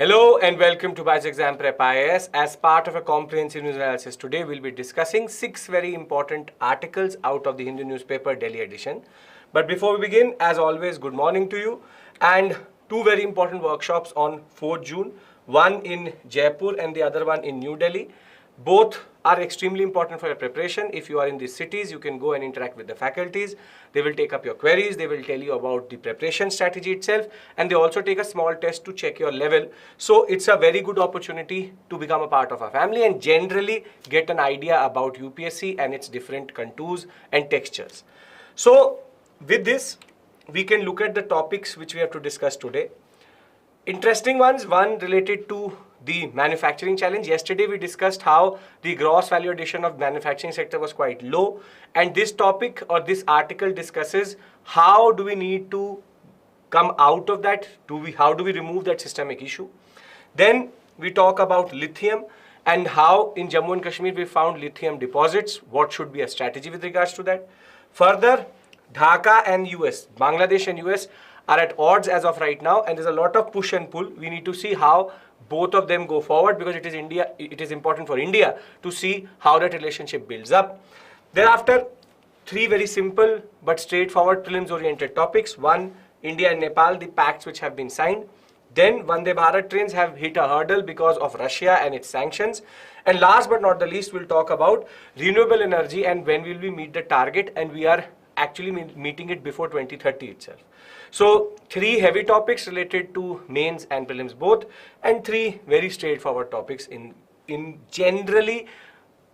Hello and welcome to Bytes Exam Prep IAS. As part of a comprehensive news analysis today, we'll be discussing 6 very important articles out of the Hindu Newspaper Delhi edition. But before we begin, as always, good morning to you and 2 very important workshops on 4th June, one in Jaipur and the other one in New Delhi. Both are extremely important for your preparation. If you are in these cities, you can go and interact with the faculties. They will take up your queries. They will tell you about the preparation strategy itself. And they also take a small test to check your level. So it's a very good opportunity to become a part of our family and generally get an idea about UPSC and its different contours and textures. So with this, we can look at the topics which we have to discuss today. Interesting ones, one related to the manufacturing challenge. Yesterday we discussed how the gross value addition of manufacturing sector was quite low, and this topic or this article discusses how do we need to come out of that, how do we remove that systemic issue. Then we talk about lithium and how in Jammu and Kashmir we found lithium deposits, what should be a strategy with regards to that. Further, Dhaka and US, Bangladesh and US are at odds as of right now, and there's a lot of push and pull. We need to see how both of them go forward because it is important for India to see how that relationship builds up. Thereafter, 3 very simple but straightforward prelims oriented topics. One, India and Nepal, the pacts which have been signed. Then Vande Bharat trains have hit a hurdle because of Russia and its sanctions. And last but not the least, we'll talk about renewable energy and when will we meet the target, and we are actually meeting it before 2030 itself. So 3 heavy topics related to mains and prelims both, and 3 very straightforward topics in generally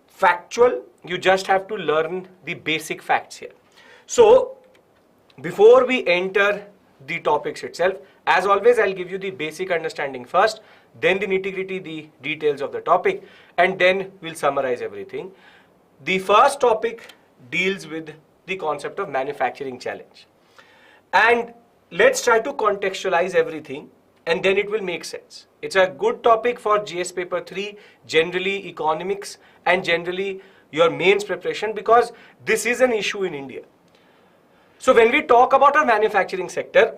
factual. You just have to learn the basic facts here. So before we enter the topics itself, as always, I'll give you the basic understanding first, then the nitty-gritty, the details of the topic, and then we'll summarize everything. The first topic deals with the concept of manufacturing challenge. And let's try to contextualize everything and then it will make sense. It's a good topic for GS paper 3, generally economics and generally your mains preparation because this is an issue in India. So when we talk about our manufacturing sector,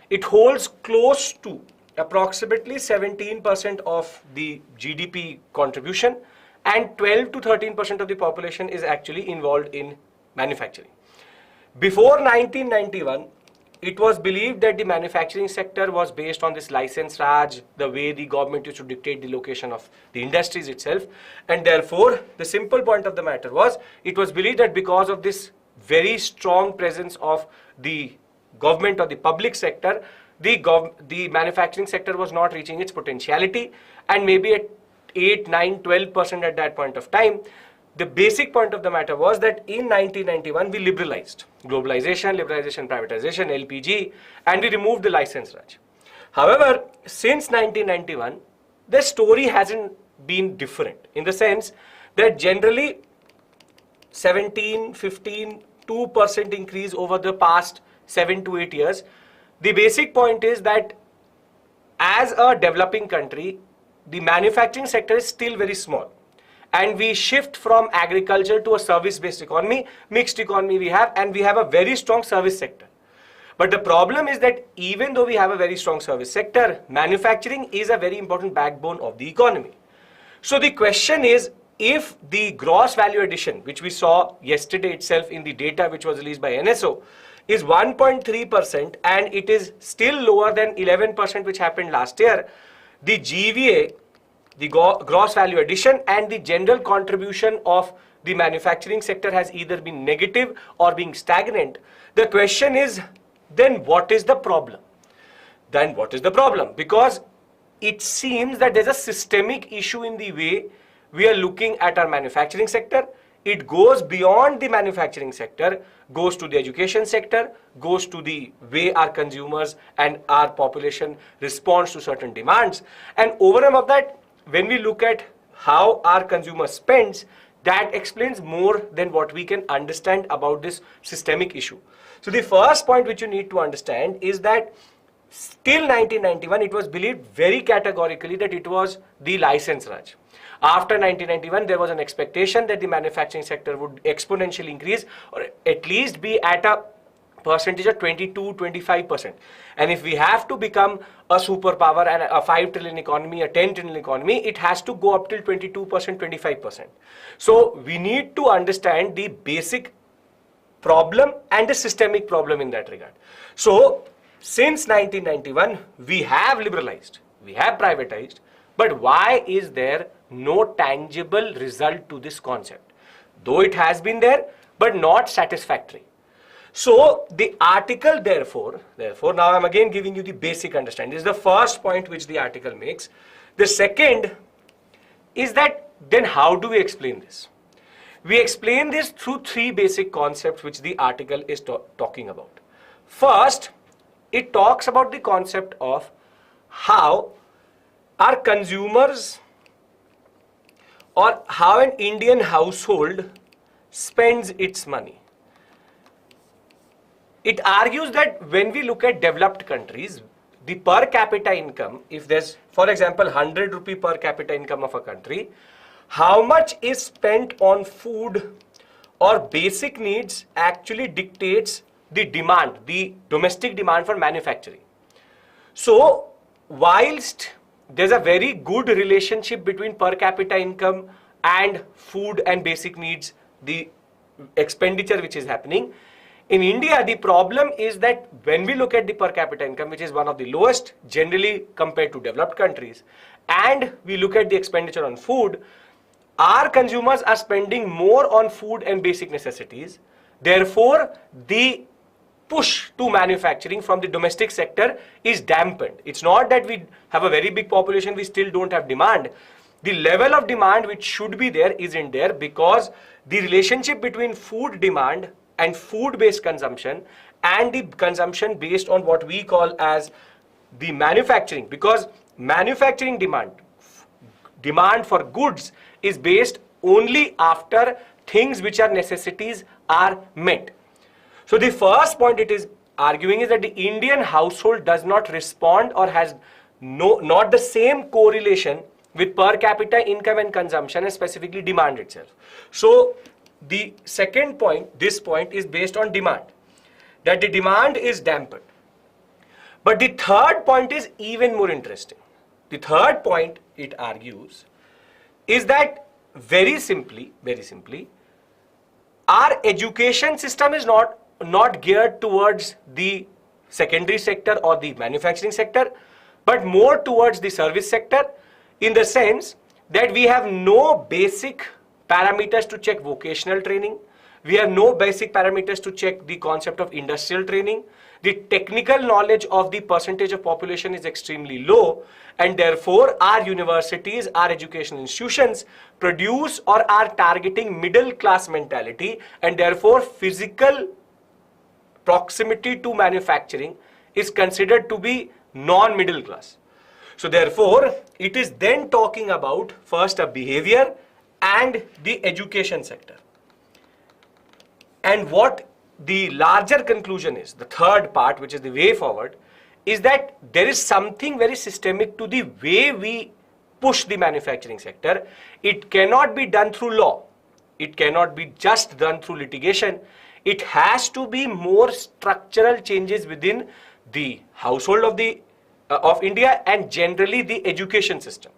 it holds close to approximately 17% of the GDP contribution and 12 to 13% of the population is actually involved in manufacturing. Before 1991, it was believed that the manufacturing sector was based on this license Raj, the way the government used to dictate the location of the industries itself. And therefore, the simple point of the matter was, it was believed that because of this very strong presence of the government or the public sector, the manufacturing sector was not reaching its potentiality, and maybe at 8, 9, 12% at that point of time. The basic point of the matter was that in 1991 we liberalized globalization, liberalization, privatization, LPG, and we removed the license Raj. However, since 1991, the story hasn't been different in the sense that generally 17, 15, 2% increase over the past 7 to 8 years. The basic point is that as a developing country, the manufacturing sector is still very small. And we shift from agriculture to a service-based economy, mixed economy we have, and we have a very strong service sector. But the problem is that even though we have a very strong service sector, manufacturing is a very important backbone of the economy. So the question is, if the gross value addition, which we saw yesterday itself in the data which was released by NSO, is 1.3% and it is still lower than 11% which happened last year, the GVA, the gross value addition and the general contribution of the manufacturing sector has either been negative or being stagnant. The question is, then what is the problem? Then what is the problem? Because it seems that there's a systemic issue in the way we are looking at our manufacturing sector. It goes beyond the manufacturing sector, goes to the education sector, goes to the way our consumers and our population responds to certain demands. And over and above that, when we look at how our consumer spends, that explains more than what we can understand about this systemic issue. So the first point which you need to understand is that till 1991, it was believed very categorically that it was the license Raj. After 1991, there was an expectation that the manufacturing sector would exponentially increase or at least be at a percentage of 22-25%. And if we have to become a superpower and a 5 trillion economy, a 10 trillion economy, it has to go up till 22%, 25%. So we need to understand the basic problem and the systemic problem in that regard. So since 1991, we have liberalized, we have privatized, but why is there no tangible result to this concept? Though it has been there, but not satisfactory. So the article therefore, now I'm again giving you the basic understanding. This is the first point which the article makes. The second is that then how do we explain this? We explain this through three basic concepts which the article is talking about. First, it talks about the concept of how our consumers or how an Indian household spends its money. It argues that when we look at developed countries, the per capita income, if there's, for example, 100 rupee per capita income of a country, how much is spent on food or basic needs actually dictates the demand, the domestic demand for manufacturing. So, whilst there's a very good relationship between per capita income and food and basic needs, the expenditure which is happening, in India, the problem is that when we look at the per capita income, which is one of the lowest generally compared to developed countries, and we look at the expenditure on food, our consumers are spending more on food and basic necessities. Therefore, the push to manufacturing from the domestic sector is dampened. It's not that we have a very big population, we still don't have demand. The level of demand which should be there isn't there because the relationship between food demand and food-based consumption and the consumption based on what we call as the manufacturing, because manufacturing demand for goods is based only after things which are necessities are met. So the first point it is arguing is that the Indian household does not respond or has not the same correlation with per capita income and consumption and specifically demand itself. So the second point, this point is based on demand, that the demand is dampened. But the third point is even more interesting. The third point it argues is that very simply, our education system is not geared towards the secondary sector or the manufacturing sector, but more towards the service sector, in the sense that we have no basic parameters to check vocational training. We have no basic parameters to check the concept of industrial training. The technical knowledge of the percentage of population is extremely low, and therefore our universities, our educational institutions produce or are targeting middle class mentality, and therefore physical proximity to manufacturing is considered to be non-middle class. So therefore it is then talking about first a behavior and the education sector. And what the larger conclusion is, the third part, which is the way forward, is that there is something very systemic to the way we push the manufacturing sector. It cannot be done through law. It cannot be just done through litigation. It has to be more structural changes within the household of India and generally the education system.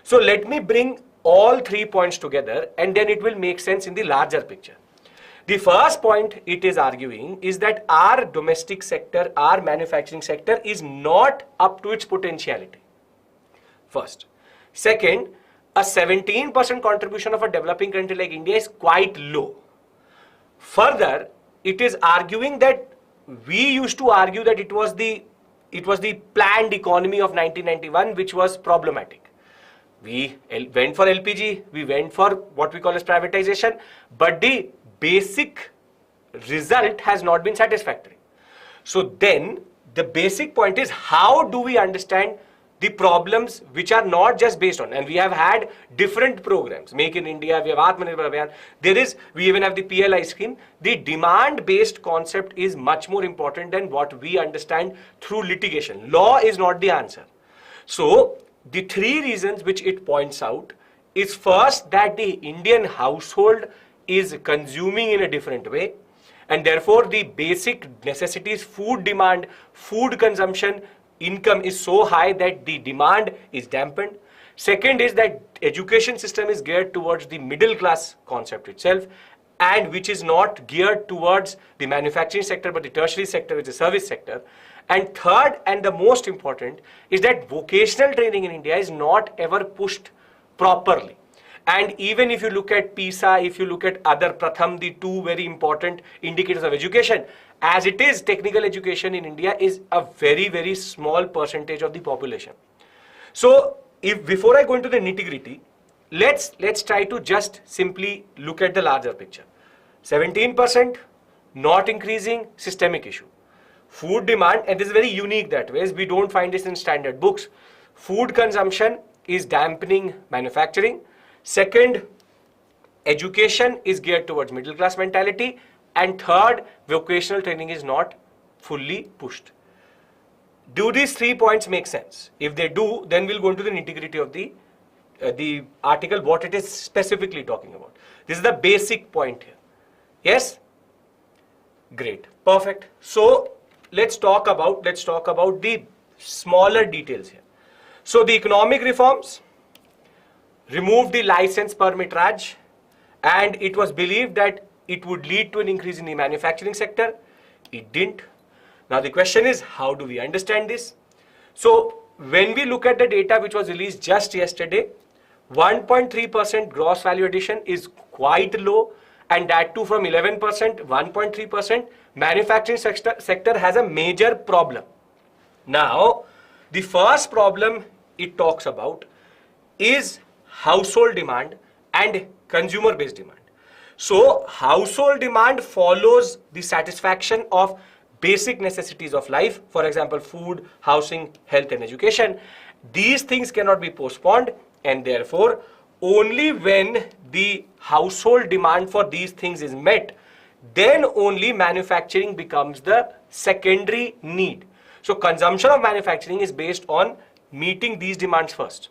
So let me bring all 3 points together and then it will make sense in the larger picture. The first point it is arguing is that our domestic sector, our manufacturing sector is not up to its potentiality. First. Second, a 17% contribution of a developing country like India is quite low. Further, it is arguing that we used to argue that it was the planned economy of 1991 which was problematic. We went for LPG, we went for what we call as privatization, but the basic result has not been satisfactory. So then the basic point is, how do we understand the problems which are not just based on, and we have had different programs, Make in India, we have Atmanirbhar Abhiyan, we even have the PLI scheme. The demand based concept is much more important than what we understand through litigation. Law is not the answer. So the 3 reasons which it points out is, first, that the Indian household is consuming in a different way, and therefore the basic necessities, food demand, food consumption, income is so high that the demand is dampened. Second is that education system is geared towards the middle class concept itself, and which is not geared towards the manufacturing sector but the tertiary sector, which is the service sector. And third, and the most important, is that vocational training in India is not ever pushed properly. And even if you look at PISA, if you look at other Pratham, the two very important indicators of education, as it is, technical education in India is a very, very small percentage of the population. So, if before I go into the nitty-gritty, let's try to just simply look at the larger picture. 17%, not increasing, systemic issue. Food demand, and this is very unique that way, we don't find this in standard books. Food consumption is dampening manufacturing. Second, education is geared towards middle class mentality. And third, vocational training is not fully pushed. Do these 3 points make sense? If they do, then we'll go into the nitty-gritty of the article, what it is specifically talking about. This is the basic point here. Yes? Great. Perfect. So let's talk about the smaller details here. So the economic reforms removed the license permit Raj, and it was believed that it would lead to an increase in the manufacturing sector. It didn't. Now the question is, how do we understand this? So when we look at the data which was released just yesterday, 1.3% gross value addition is quite low, and that too from 11%, 1.3%. Manufacturing sector has a major problem. Now, the first problem it talks about is household demand and consumer-based demand. So, household demand follows the satisfaction of basic necessities of life, for example, food, housing, health and education. These things cannot be postponed, and therefore, only when the household demand for these things is met, then only manufacturing becomes the secondary need. So consumption of manufacturing is based on meeting these demands first.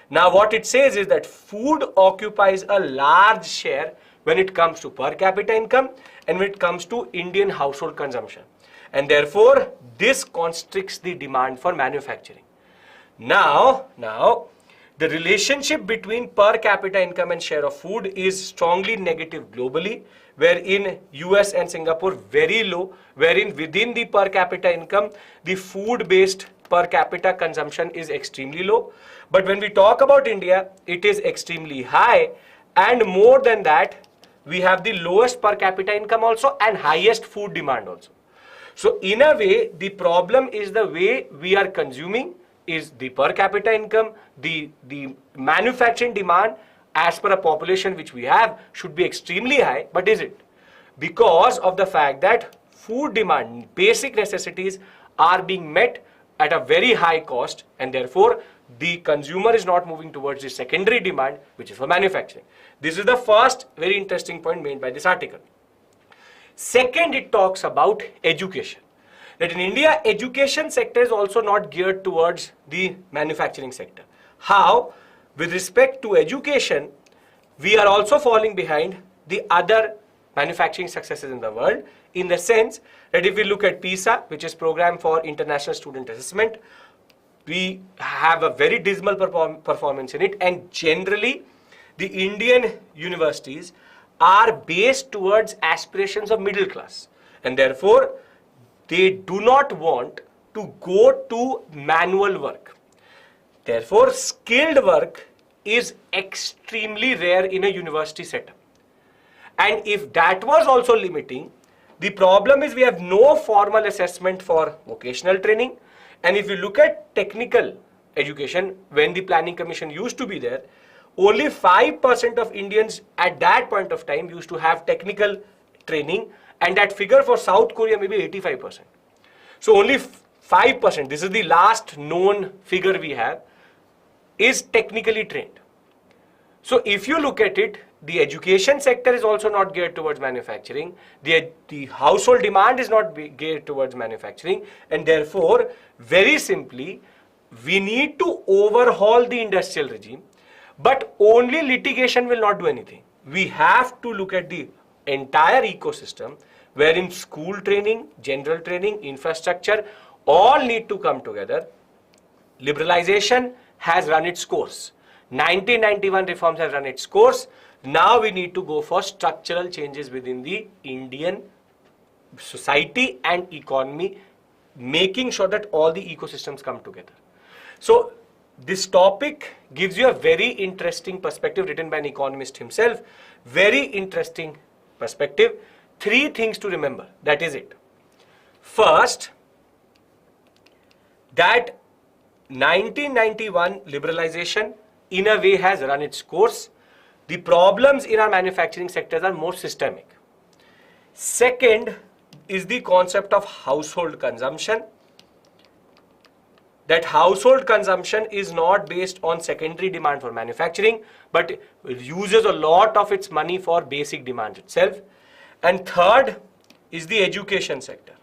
Now what it says is that food occupies a large share when it comes to per capita income and when it comes to Indian household consumption. And therefore this constricts the demand for manufacturing. Now, the relationship between per capita income and share of food is strongly negative globally, where in US and Singapore very low, wherein within the per capita income, the food-based per capita consumption is extremely low. But when we talk about India, it is extremely high, and more than that, we have the lowest per capita income also and highest food demand also. So in a way, the problem is the way we are consuming is the per capita income, the manufacturing demand as per a population which we have should be extremely high, but is it? Because of the fact that food demand, basic necessities are being met at a very high cost, and therefore the consumer is not moving towards the secondary demand, which is for manufacturing. This is the first very interesting point made by this article. Second, it talks about education. That in India, education sector is also not geared towards the manufacturing sector. How? With respect to education, we are also falling behind the other manufacturing successes in the world, in the sense that if we look at PISA, which is Program for International Student Assessment, we have a very dismal performance in it, and generally the Indian universities are based towards aspirations of middle class, and therefore they do not want to go to manual work. Therefore, skilled work is extremely rare in a university setup. And if that was also limiting, the problem is we have no formal assessment for vocational training. And if you look at technical education, when the Planning Commission used to be there, only 5% of Indians at that point of time used to have technical training, and that figure for South Korea may be 85%. So only 5%, this is the last known figure we have, is technically trained. So if you look at it, the education sector is also not geared towards manufacturing, the household demand is not geared towards manufacturing, and therefore, very simply, we need to overhaul the industrial regime, but only litigation will not do anything. We have to look at the entire ecosystem, wherein school training, general training, infrastructure all need to come together. Liberalization has run its course. 1991 reforms have run its course. Now we need to go for structural changes within the Indian society and economy, making sure that all the ecosystems come together. So this topic gives you a very interesting perspective written by an economist himself. Very interesting perspective. 3 things to remember. That is it. First, that 1991 liberalization in a way has run its course. The problems in our manufacturing sectors are more systemic. Second is the concept of household consumption. That household consumption is not based on secondary demand for manufacturing, but it uses a lot of its money for basic demand itself. And third is the education sector.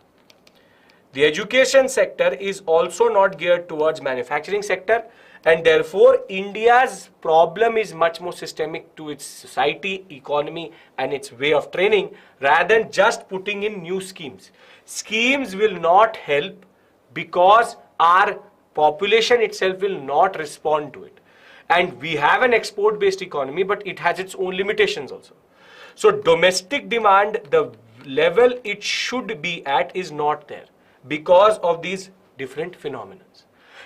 The education sector is also not geared towards manufacturing sector, and therefore India's problem is much more systemic to its society, economy and its way of training, rather than just putting in new schemes. Schemes will not help because our population itself will not respond to it. And we have an export-based economy, but it has its own limitations also. So domestic demand, the level it should be at is not there because of these different phenomena.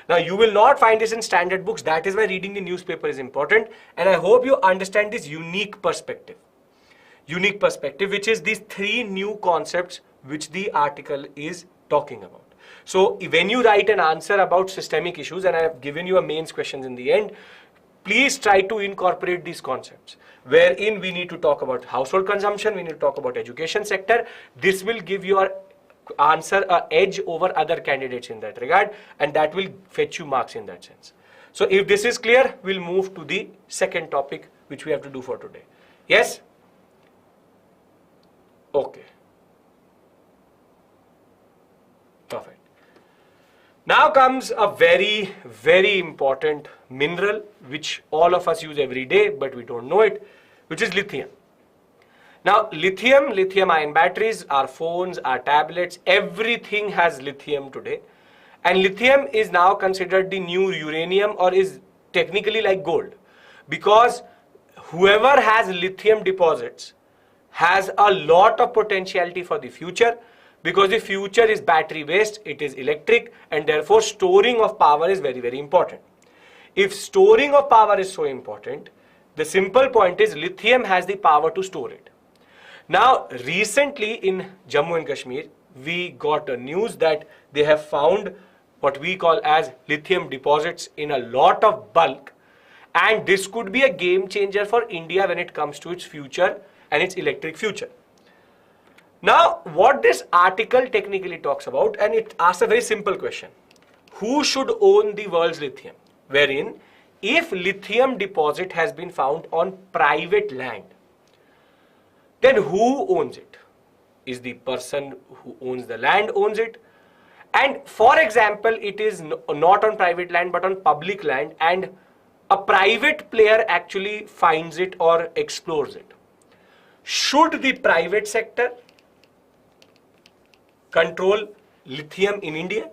Now you will not find this in standard books. That is why reading the newspaper is important. And I hope you understand this unique perspective. Unique perspective, which is these 3 new concepts which the article is talking about. So when you write an answer about systemic issues, and I have given you a mains questions in the end, please try to incorporate these concepts, wherein we need to talk about household consumption, we need to talk about education sector. This will give your answer an edge over other candidates in that regard, and that will fetch you marks in that sense. So if this is clear, we'll move to the second topic which we have to do for today. Yes? Okay. Perfect. Now comes a very, very important mineral which all of us use every day, but we don't know it, which is lithium. Now, lithium ion batteries, our phones, our tablets, everything has lithium today. And lithium is now considered the new uranium, or is technically like gold, because whoever has lithium deposits has a lot of potentiality for the future, because the future is battery based, it is electric, and therefore storing of power is very, very important. If storing of power is so important, the simple point is lithium has the power to store it. Now, recently in Jammu and Kashmir, we got a news that they have found what we call as lithium deposits in a lot of bulk, and this could be a game changer for India when it comes to its future and its electric future. Now, what this article technically talks about, and it asks a very simple question: who should own the world's lithium? Wherein, if lithium deposit has been found on private land, then who owns it? Is the person who owns the land owns it? And for example, it is not on private land but on public land, and a private player actually finds it or explores it. Should the private sector control lithium in India?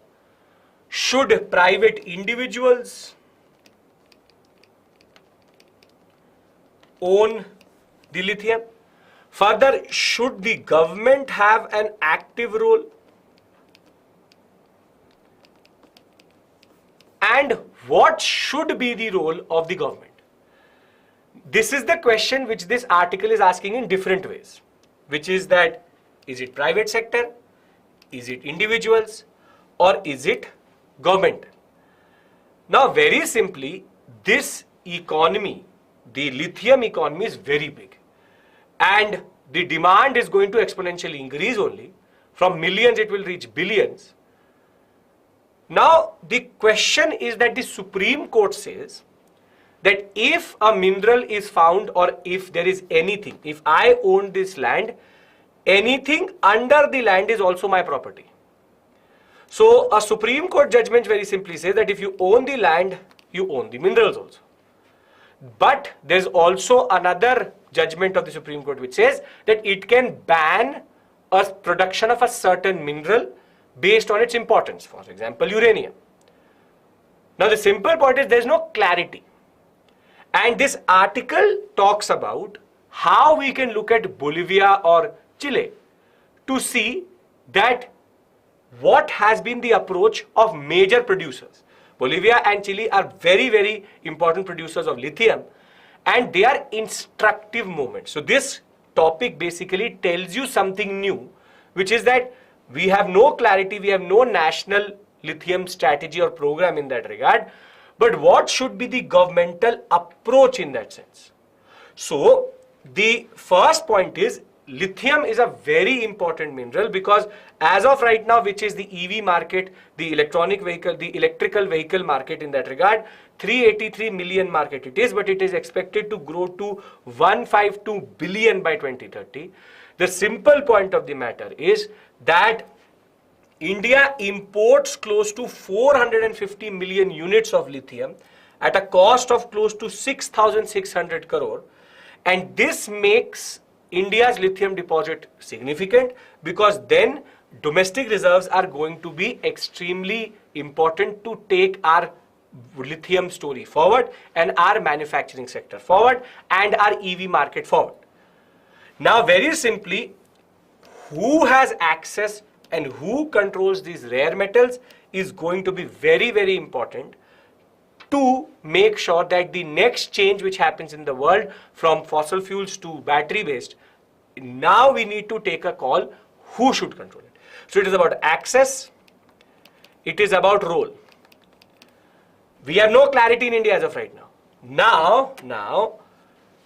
Should private individuals own the lithium? Further, should the government have an active role? And what should be the role of the government? This is the question which this article is asking in different ways, which is that, is it private sector, is it individuals, or is it government? Now, very simply, this economy, the lithium economy, is very big. And the demand is going to exponentially increase only. From millions, it will reach billions. Now, the question is that the Supreme Court says that if a mineral is found, or if there is anything, if I own this land, anything under the land is also my property. So, a Supreme Court judgment very simply says that if you own the land, you own the minerals also. But there's also another judgment of the Supreme Court which says that it can ban a production of a certain mineral based on its importance, for example, uranium. Now the simple point is there is no clarity. And this article talks about how we can look at Bolivia or Chile to see that what has been the approach of major producers. Bolivia and Chile are very, very important producers of lithium, and they are instructive moments. So this topic basically tells you something new, which is that we have no clarity, we have no national lithium strategy or program in that regard, but what should be the governmental approach in that sense? So the first point is lithium is a very important mineral because as of right now, which is the EV market, the electrical vehicle market in that regard, 383 million market it is, but it is expected to grow to 152 billion by 2030. The simple point of the matter is that India imports close to 450 million units of lithium at a cost of close to 6,600 crore, and this makes India's lithium deposit significant because then domestic reserves are going to be extremely important to take our lithium story forward and our manufacturing sector forward and our EV market forward. Now very simply, who has access and who controls these rare metals is going to be very, very important to make sure that the next change which happens in the world from fossil fuels to battery based, now we need to take a call who should control it. So it is about access, it is about role. We have no clarity in India as of right now. Now,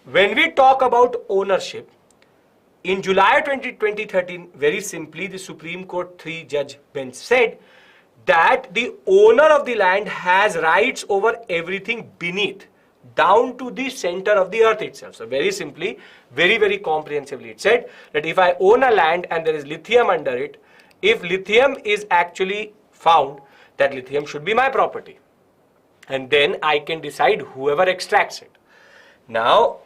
when we talk about ownership, in July 2013, very simply, the Supreme Court 3-judge bench said that the owner of the land has rights over everything beneath, down to the center of the earth itself. So very simply, very, very comprehensively, it said that if I own a land and there is lithium under it, if lithium is actually found, that lithium should be my property. And then I can decide whoever extracts it. Now,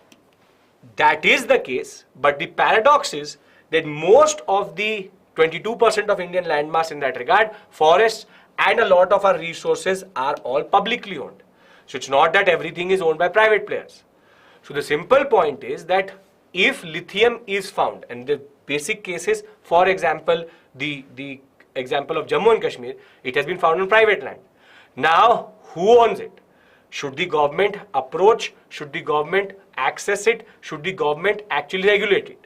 that is the case, but the paradox is that most of the 22% of Indian landmass in that regard, forests and a lot of our resources are all publicly owned. So it's not that everything is owned by private players. So the simple point is that if lithium is found, and the basic cases, for example, the example of Jammu and Kashmir, it has been found on private land. Now, who owns it? Should the government approach? Should the government access it? Should the government actually regulate it?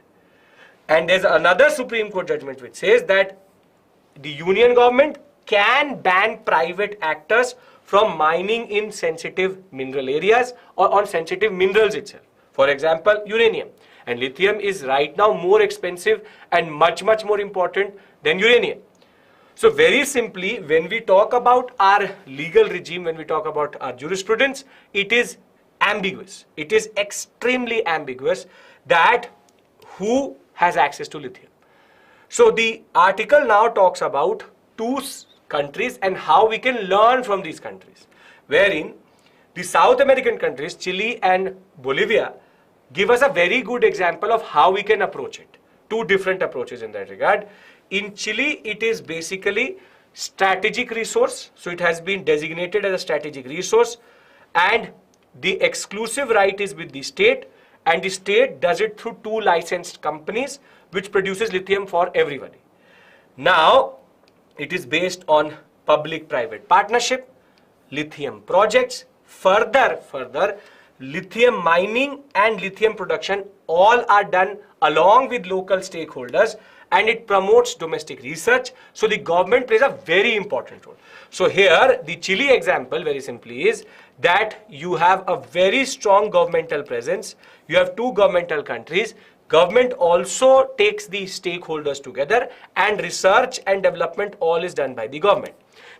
And there's another Supreme Court judgment which says that the union government can ban private actors from mining in sensitive mineral areas or on sensitive minerals itself. For example, uranium. And lithium is right now more expensive and much, much more important than uranium. So very simply, when we talk about our legal regime, when we talk about our jurisprudence, it is ambiguous. It is extremely ambiguous that who has access to lithium. So the article now talks about two countries and how we can learn from these countries, wherein the South American countries, Chile and Bolivia, give us a very good example of how we can approach it. Two different approaches in that regard. In Chile, it is basically strategic resource. So it has been designated as a strategic resource, and the exclusive right is with the state, and the state does it through two licensed companies which produces lithium for everybody. Now, it is based on public-private partnership, lithium projects, further, lithium mining and lithium production all are done along with local stakeholders, and it promotes domestic research. So the government plays a very important role. So here, the Chile example very simply is that you have a very strong governmental presence. You have two governmental countries. Government also takes the stakeholders together, and research and development all is done by the government.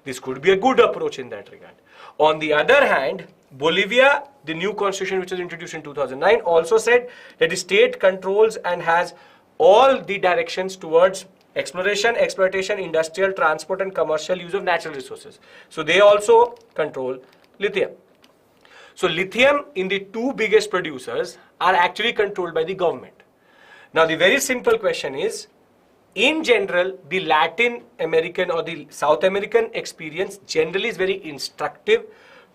This could be a good approach in that regard. On the other hand, Bolivia, the new constitution which was introduced in 2009, also said that the state controls and has all the directions towards exploration, exploitation, industrial, transport and commercial use of natural resources. So they also control lithium. So lithium in the two biggest producers are actually controlled by the government. Now the very simple question is, in general, the Latin American or the South American experience generally is very instructive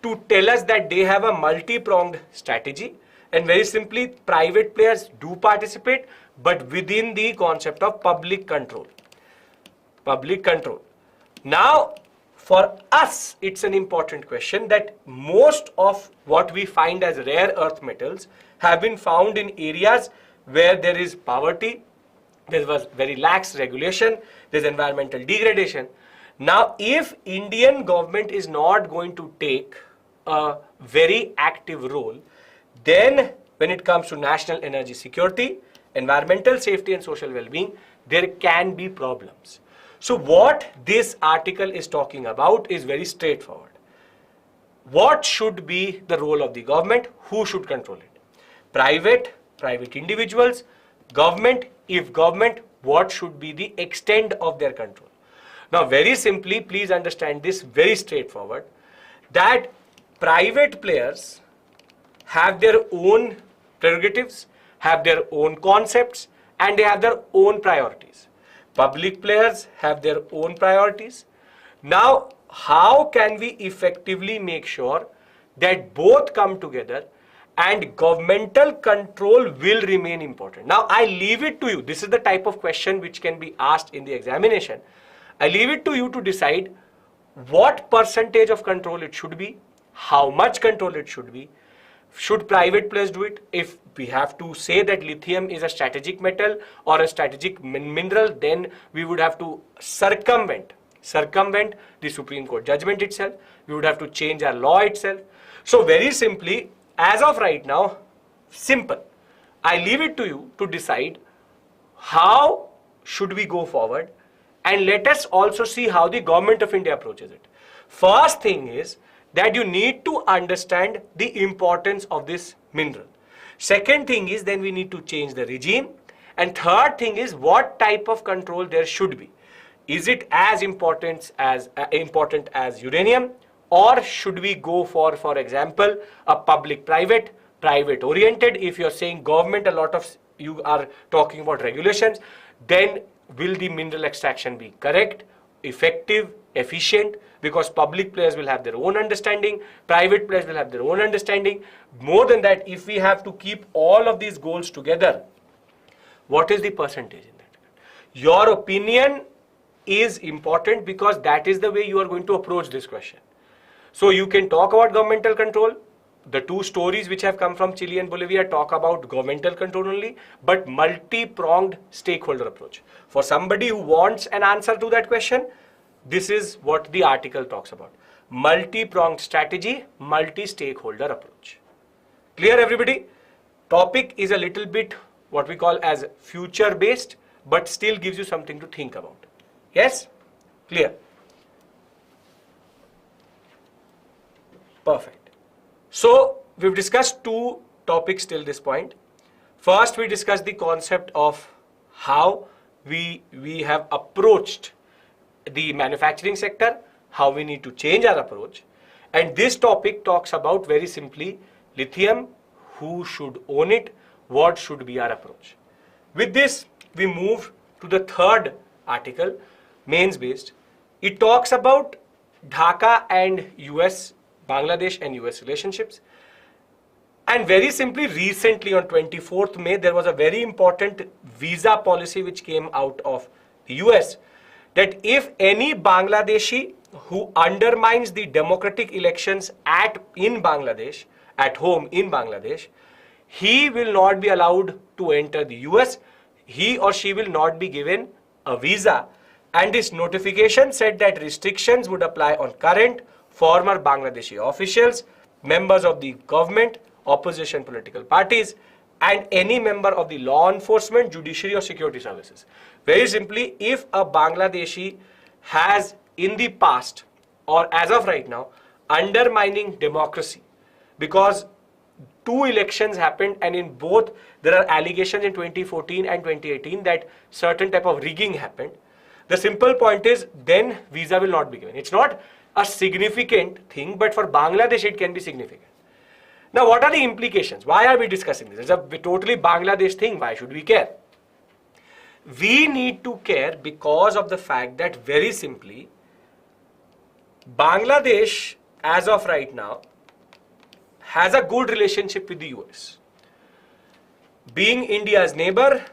to tell us that they have a multi-pronged strategy, and very simply, private players do participate, but within the concept of public control. Public control. Now, for us, it's an important question that most of what we find as rare earth metals have been found in areas where there is poverty, there was very lax regulation, there's environmental degradation. Now, if Indian government is not going to take a very active role, then when it comes to national energy security, environmental safety and social well-being, there can be problems. So what this article is talking about is very straightforward. What should be the role of the government? Who should control it? Private individuals, government. If government, what should be the extent of their control? Now, very simply, please understand this very straightforward, that private players have their own prerogatives, have their own concepts, and they have their own priorities. Public players have their own priorities. Now, how can we effectively make sure that both come together and governmental control will remain important? Now, I leave it to you. This is the type of question which can be asked in the examination. I leave it to you to decide what percentage of control it should be, how much control it should be. Should private players do it? If we have to say that lithium is a strategic metal or a strategic mineral, then we would have to circumvent the Supreme Court judgment itself. We would have to change our law itself. So very simply, as of right now, simple. I leave it to you to decide how should we go forward, and let us also see how the government of India approaches it. First thing is that you need to understand the importance of this mineral. Second thing is then we need to change the regime. And third thing is what type of control there should be. Is it as important as uranium, or should we go for example, a public-private, private-oriented? If you're saying government, a lot of you are talking about regulations, then will the mineral extraction be correct, effective, efficient? Because public players will have their own understanding, private players will have their own understanding. More than that, if we have to keep all of these goals together, what is the percentage in that? Your opinion is important because that is the way you are going to approach this question. So you can talk about governmental control. The two stories which have come from Chile and Bolivia talk about governmental control only, but multi-pronged stakeholder approach. For somebody who wants an answer to that question, this is what the article talks about. Multi-pronged strategy, multi-stakeholder approach. Clear, everybody? Topic is a little bit what we call as future-based, but still gives you something to think about. Yes? Clear? Perfect. So, we've discussed two topics till this point. First, we discussed the concept of how we have approached the manufacturing sector, how we need to change our approach. And this topic talks about very simply lithium, who should own it, what should be our approach. With this, we move to the third article, mains based. It talks about Dhaka and US, Bangladesh and US relationships. And very simply, recently on 24th May, there was a very important visa policy which came out of the US, that if any Bangladeshi who undermines the democratic elections in Bangladesh, at home in Bangladesh, he will not be allowed to enter the US. He or she will not be given a visa. And this notification said that restrictions would apply on current, former Bangladeshi officials, members of the government, opposition political parties, and any member of the law enforcement, judiciary or security services. Very simply, if a Bangladeshi has in the past or as of right now undermining democracy, because two elections happened and in both there are allegations in 2014 and 2018 that certain type of rigging happened, the simple point is then visa will not be given. It's not a significant thing, but for Bangladesh it can be significant. Now, what are the implications? Why are we discussing this? It's a totally Bangladesh thing. Why should we care? We need to care because of the fact that, very simply, Bangladesh as of right now has a good relationship with the US. Being India's neighbor,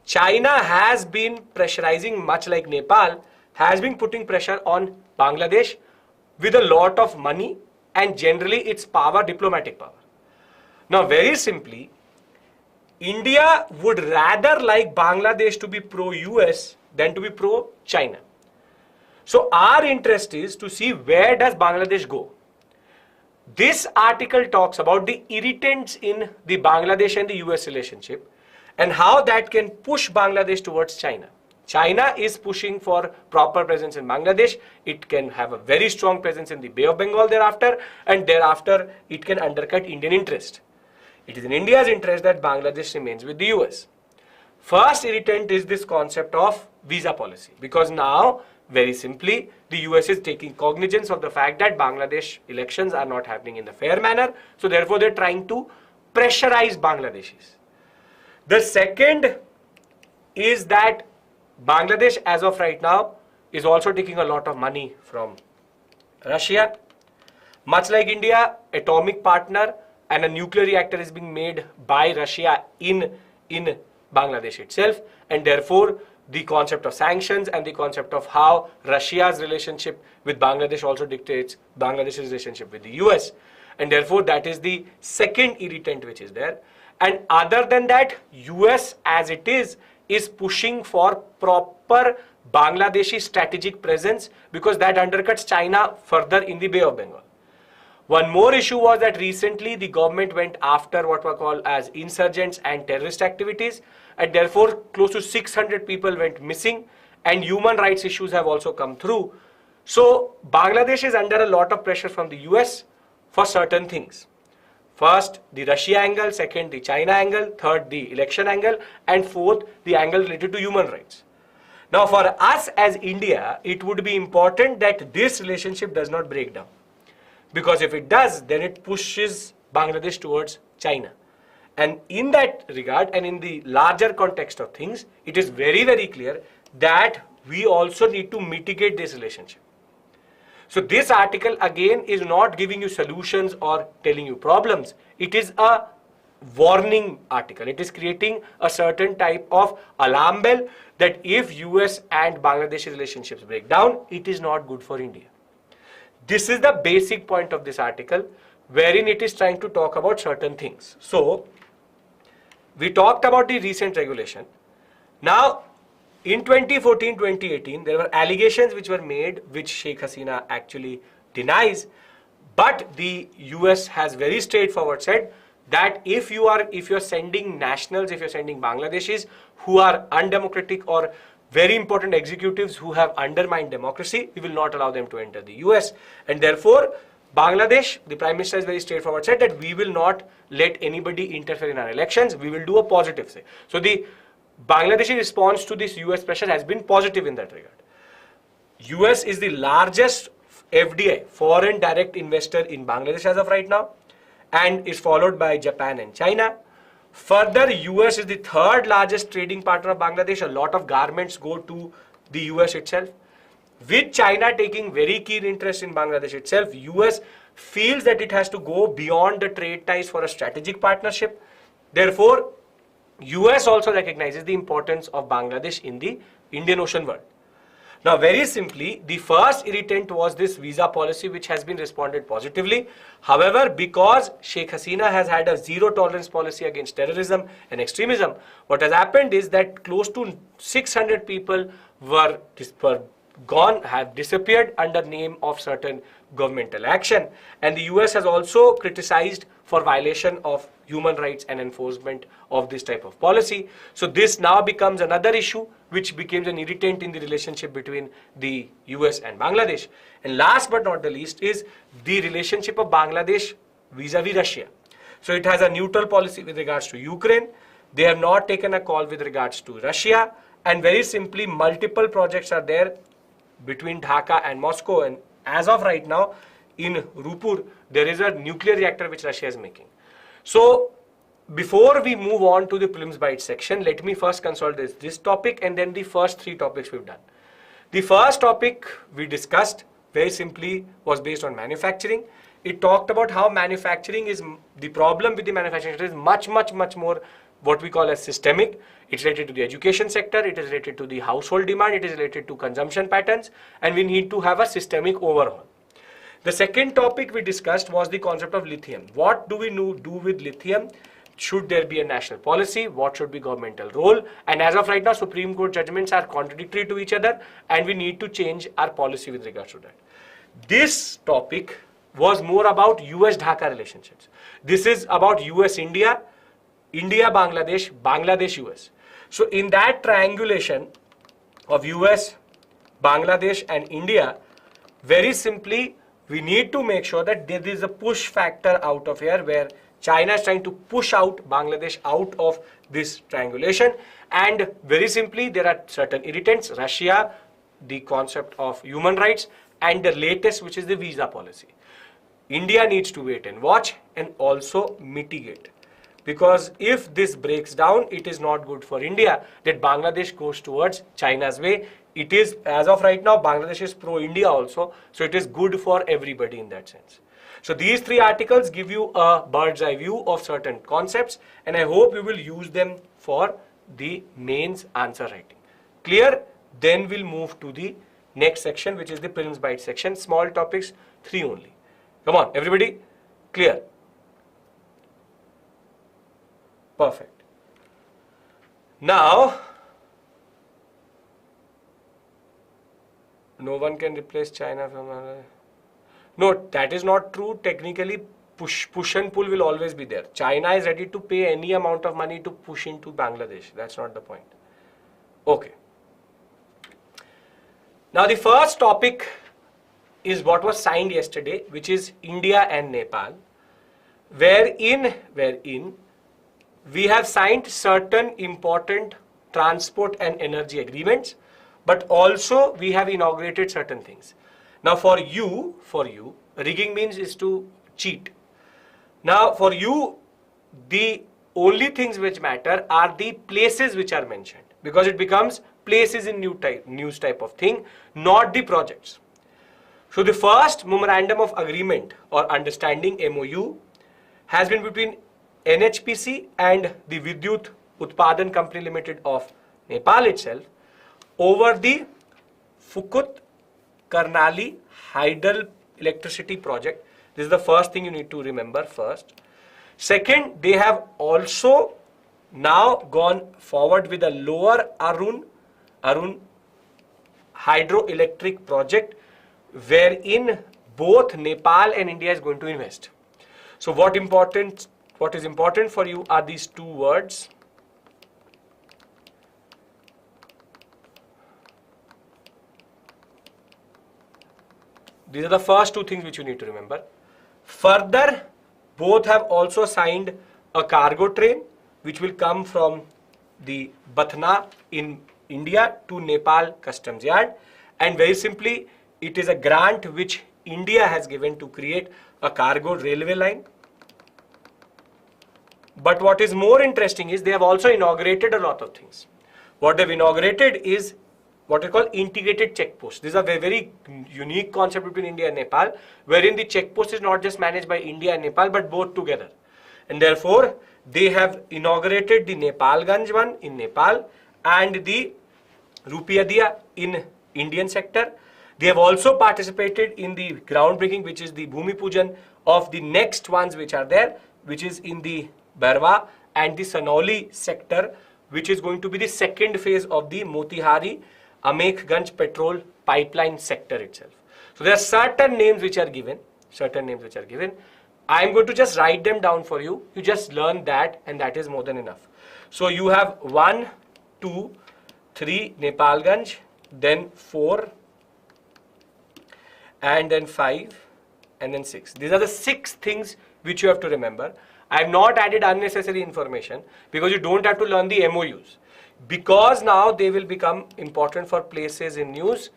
China has been pressurizing, much like Nepal, has been putting pressure on Bangladesh with a lot of money and generally its power, diplomatic power. Now, very simply, India would rather like Bangladesh to be pro-US than to be pro-China. So our interest is to see where does Bangladesh go. This article talks about the irritants in the Bangladesh and the US relationship and how that can push Bangladesh towards China. China is pushing for proper presence in Bangladesh. It can have a very strong presence in the Bay of Bengal thereafter, and thereafter it can undercut Indian interest. It is in India's interest that Bangladesh remains with the US. First irritant is this concept of visa policy, because now, very simply, the US is taking cognizance of the fact that Bangladesh elections are not happening in a fair manner, so therefore they're trying to pressurize Bangladeshis. The second is that Bangladesh as of right now is also taking a lot of money from Russia. Much like India, atomic partner and a nuclear reactor is being made by Russia in Bangladesh itself, and therefore the concept of sanctions and the concept of how Russia's relationship with Bangladesh also dictates Bangladesh's relationship with the US, and therefore that is the second irritant which is there. And other than that, US as it is pushing for proper Bangladeshi strategic presence, because that undercuts China further in the Bay of Bengal. One more issue was that recently the government went after what were called as insurgents and terrorist activities, and therefore close to 600 people went missing, and human rights issues have also come through. So Bangladesh is under a lot of pressure from the US for certain things. First, the Russia angle, second, the China angle, third, the election angle, and fourth, the angle related to human rights. Now, for us as India, it would be important that this relationship does not break down. Because if it does, then it pushes Bangladesh towards China. And in that regard, and in the larger context of things, it is very, very clear that we also need to mitigate this relationship. So this article again is not giving you solutions or telling you problems. It is a warning article. It is creating a certain type of alarm bell that if US and Bangladesh relationships break down, it is not good for India. This is the basic point of this article, wherein it is trying to talk about certain things. So we talked about the recent regulation. Now, in 2014-2018, there were allegations which were made, which Sheikh Hasina actually denies, but the US has very straightforward said that if you're sending nationals, if you're sending Bangladeshis who are undemocratic or very important executives who have undermined democracy, we will not allow them to enter the US. And therefore, Bangladesh, the Prime Minister has very straightforward said that we will not let anybody interfere in our elections. We will do a positive say. So the Bangladeshi response to this US pressure has been positive in that regard. US is the largest FDI, foreign direct investor in Bangladesh as of right now, and is followed by Japan and China. Further, US is the third largest trading partner of Bangladesh. A lot of garments go to the US itself. With China taking very keen interest in Bangladesh itself, US feels that it has to go beyond the trade ties for a strategic partnership. Therefore, US also recognizes the importance of Bangladesh in the Indian Ocean world. Now, very simply, the first irritant was this visa policy, which has been responded positively. However, because Sheikh Hasina has had a zero tolerance policy against terrorism and extremism, what has happened is that close to 600 people were gone, have disappeared under name of certain governmental action. And the US has also criticized for violation of human rights and enforcement of this type of policy. So this now becomes another issue which becomes an irritant in the relationship between the US and Bangladesh. And last but not the least is the relationship of Bangladesh vis-a-vis Russia. So it has a neutral policy with regards to Ukraine. They have not taken a call with regards to Russia. And very simply, multiple projects are there between Dhaka and Moscow. And as of right now, in Rupur, there is a nuclear reactor which Russia is making. So before we move on to the Prelims Bytes section, let me first consolidate this topic and then the first three topics we've done. The first topic we discussed very simply was based on manufacturing. It talked about how manufacturing is, the problem with the manufacturing sector is much more what we call as systemic. It's related to the education sector, it is related to the household demand, it is related to consumption patterns, and we need to have a systemic overhaul. The second topic we discussed was the concept of lithium. What do we do with lithium? Should there be a national policy? What should be governmental role? And as of right now, Supreme Court judgments are contradictory to each other and we need to change our policy with regards to that. This topic was more about US-Dhaka relationships. This is about US-India, India-Bangladesh, Bangladesh-US. So in that triangulation of US, Bangladesh and India, very simply, we need to make sure that there is a push factor out of here where China is trying to push out Bangladesh out of this triangulation, and very simply there are certain irritants, Russia, the concept of human rights, and the latest, which is the visa policy. India needs to wait and watch and also mitigate, because if this breaks down, it is not good for India that Bangladesh goes towards China's way. It is, as of right now, Bangladesh is pro-India also, so it is good for everybody in that sense. So these three articles give you a bird's eye view of certain concepts, and I hope you will use them for the mains answer writing. Clear? Then we'll move to the next section, which is the Prelims Bytes section. Small topics, 3 only. Come on, everybody. Clear? Perfect. Now, no one can replace China from... No, that is not true. Technically, push and pull will always be there. China is ready to pay any amount of money to push into Bangladesh. That's not the point. Okay. Now, the first topic is what was signed yesterday, which is India and Nepal, wherein we have signed certain important transport and energy agreements, but also we have inaugurated certain things. Now for you, rigging means is to cheat. Now for you, the only things which matter are the places which are mentioned, because it becomes places in news type of thing, not the projects. So the first memorandum of agreement or understanding MOU has been between NHPC and the Vidyut Utpadan Company Limited of Nepal itself over the Phukut Karnali Hydel electricity project. This is the first thing you need to remember first. Second, they have also now gone forward with a lower Arun hydroelectric project, wherein both Nepal and India is going to invest. So what is important for you are these two words. These are the first two things which you need to remember. Further, both have also signed a cargo train which will come from the Batna in India to Nepal Customs Yard, and very simply it is a grant which India has given to create a cargo railway line. But what is more interesting is they have also inaugurated a lot of things. What they've inaugurated is what is called integrated checkposts. This is a very unique concept between India and Nepal, wherein the checkpost is not just managed by India and Nepal, but both together. And therefore, they have inaugurated the Nepalganj one in Nepal and the Rupiadia in Indian sector. They have also participated in the groundbreaking, which is the Bhumi Pujan of the next ones which are there, which is in the Barwa and the Sanauli sector, which is going to be the second phase of the Motihari Amekhganj petrol pipeline sector itself. So there are certain names which are given, I am going to just write them down for you. You just learn that, and that is more than enough. So you have 1, 2, 3 Nepalganj, then 4, and then 5, and then 6. These are the 6 things which you have to remember. I have not added unnecessary information because you don't have to learn the MOUs. Because now they will become important for places in news.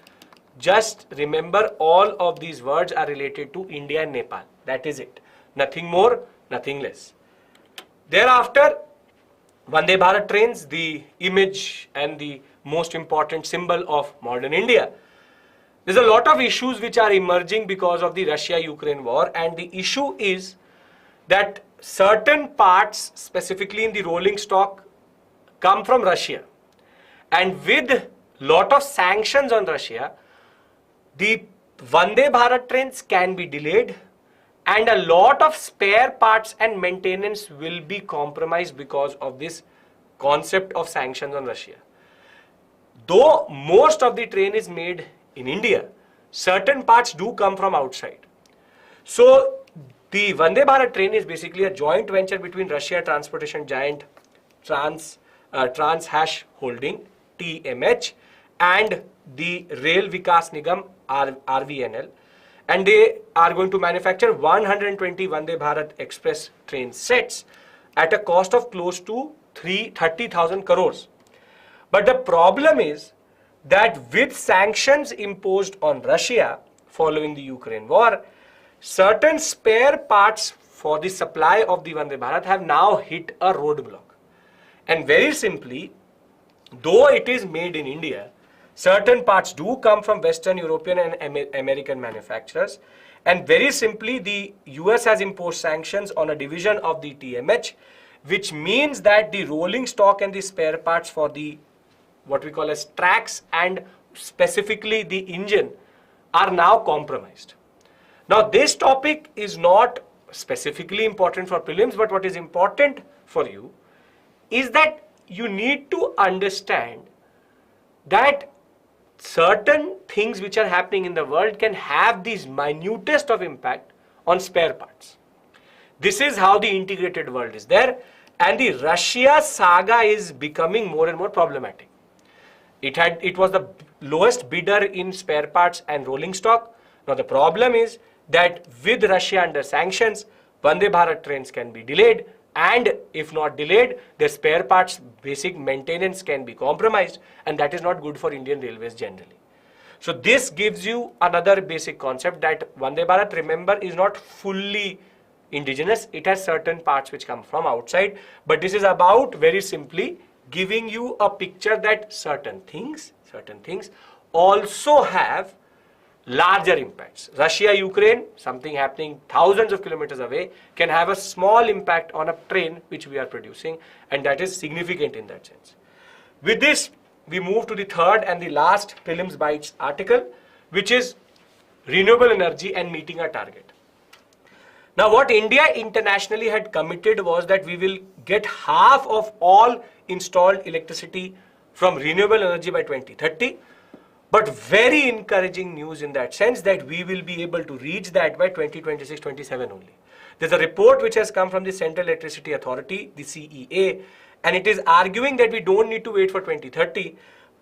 Just remember all of these words are related to India and Nepal. That is it. Nothing more, nothing less. Thereafter, Vande Bharat trains, the image and the most important symbol of modern India. There's a lot of issues which are emerging because of the Russia-Ukraine war, and the issue is that certain parts, specifically in the rolling stock, come from Russia. And with lot of sanctions on Russia, the Vande Bharat trains can be delayed, and a lot of spare parts and maintenance will be compromised because of this concept of sanctions on Russia. Though most of the train is made in India, certain parts do come from outside. So the Vande Bharat train is basically a joint venture between Russia transportation giant Trans Holding, TMH, and the Rail Vikas Nigam, RVNL. And they are going to manufacture 120 Vande Bharat Express train sets at a cost of close to 30,000 crores. But the problem is that with sanctions imposed on Russia following the Ukraine war, certain spare parts for the supply of the Vande Bharat have now hit a roadblock. And very simply, though it is made in India, certain parts do come from Western European and American manufacturers. And very simply, the US has imposed sanctions on a division of the TMH, which means that the rolling stock and the spare parts for the what we call as tracks and specifically the engine are now compromised. Now, this topic is not specifically important for prelims, but what is important for you is that you need to understand that certain things which are happening in the world can have these minutest of impact on spare parts. This is how the integrated world is there, and the Russia saga is becoming more and more problematic. It was the lowest bidder in spare parts and rolling stock. Now the problem is that with Russia under sanctions, Vande Bharat trains can be delayed, and if not delayed, their spare parts basic maintenance can be compromised, and that is not good for Indian Railways generally. So this gives you another basic concept that Vande Bharat, remember, is not fully indigenous. It has certain parts which come from outside, but this is about very simply giving you a picture that certain things also have larger impacts. Russia, Ukraine, something happening thousands of kilometers away, can have a small impact on a train which we are producing, and that is significant in that sense. With this, we move to the third and the last Prelims Bytes article, which is renewable energy and meeting a target. Now, what India internationally had committed was that we will get half of all installed electricity from renewable energy by 2030. But very encouraging news in that sense that we will be able to reach that by 2026-27 only. There's a report which has come from the Central Electricity Authority, the CEA, and it is arguing that we don't need to wait for 2030.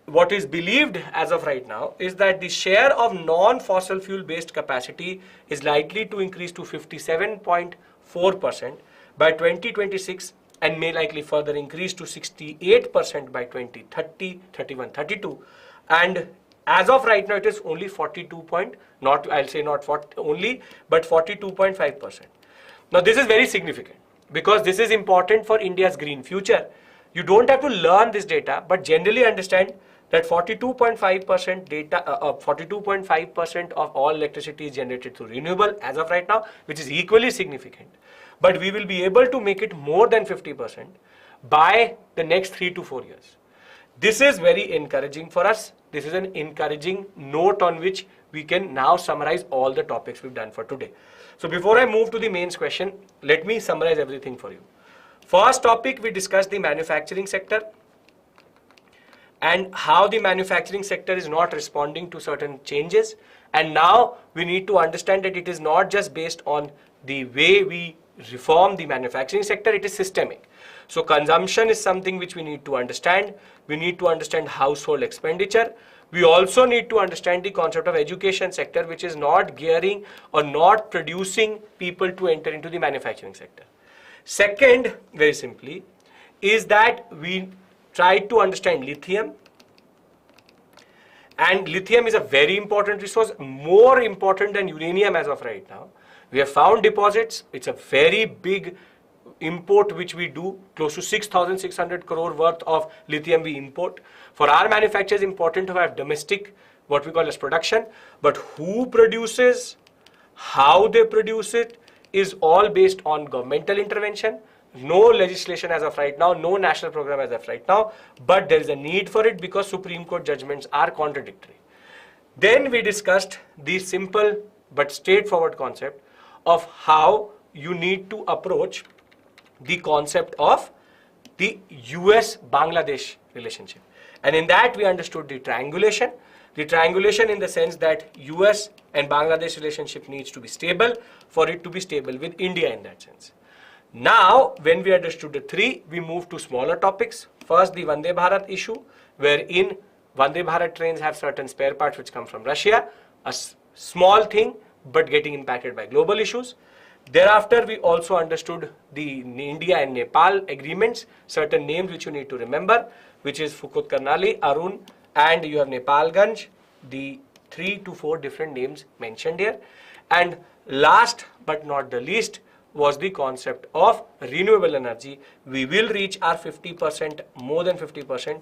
What is believed as of right now is that the share of non-fossil fuel based capacity is likely to increase to 57.4% by 2026 and may likely further increase to 68% by 2030, 31, 32. And as of right now, it is only 42.5%. Now, this is very significant because this is important for India's green future. You don't have to learn this data, but generally understand that 42.5% of all electricity is generated through renewable as of right now, which is equally significant. But we will be able to make it more than 50% by the next 3 to 4 years. This is very encouraging for us. This is an encouraging note on which we can now summarize all the topics we've done for today. So before I move to the mains question, let me summarize everything for you. First topic, we discussed the manufacturing sector and how the manufacturing sector is not responding to certain changes. And now we need to understand that it is not just based on the way we reform the manufacturing sector, it is systemic. So consumption is something which we need to understand. We need to understand household expenditure. We also need to understand the concept of education sector, which is not gearing or not producing people to enter into the manufacturing sector. Second, very simply, is that we try to understand lithium. And lithium is a very important resource, more important than uranium as of right now. We have found deposits. It's a very big import which we do, close to 6,600 crore worth of lithium we import. For our manufacturers, important to have domestic, what we call as production, but who produces, how they produce it is all based on governmental intervention. No legislation as of right now, no national program as of right now, but there is a need for it because Supreme Court judgments are contradictory. Then we discussed the simple but straightforward concept of how you need to approach the concept of the US-Bangladesh relationship. And in that we understood the triangulation. The triangulation in the sense that US and Bangladesh relationship needs to be stable for it to be stable with India in that sense. Now, when we understood the three, we moved to smaller topics. First, the Vande Bharat issue, wherein Vande Bharat trains have certain spare parts which come from Russia, a small thing but getting impacted by global issues. Thereafter, we also understood the India and Nepal agreements, certain names which you need to remember, which is Phukot Karnali, Arun, and you have Nepalganj, the 3 to 4 different names mentioned here. And last but not the least was the concept of renewable energy. We will reach our 50%, more than 50%,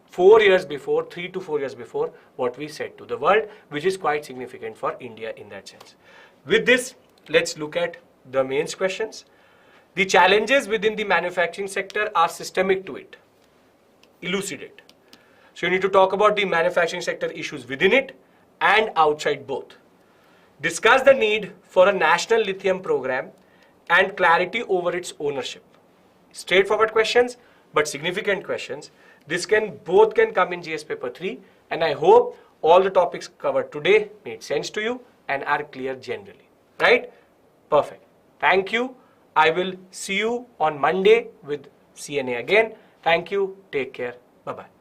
4 years before, 3 to 4 years before what we said to the world, which is quite significant for India in that sense. With this, let's look at the mains questions. The challenges within the manufacturing sector are systemic to it. Elucidate. So you need to talk about the manufacturing sector issues within it and outside both. Discuss the need for a national lithium program and clarity over its ownership. Straightforward questions, but significant questions. This both can come in GS paper 3, and I hope all the topics covered today made sense to you and are clear generally. Right? Perfect. Thank you. I will see you on Monday with CNA again. Thank you. Take care. Bye-bye.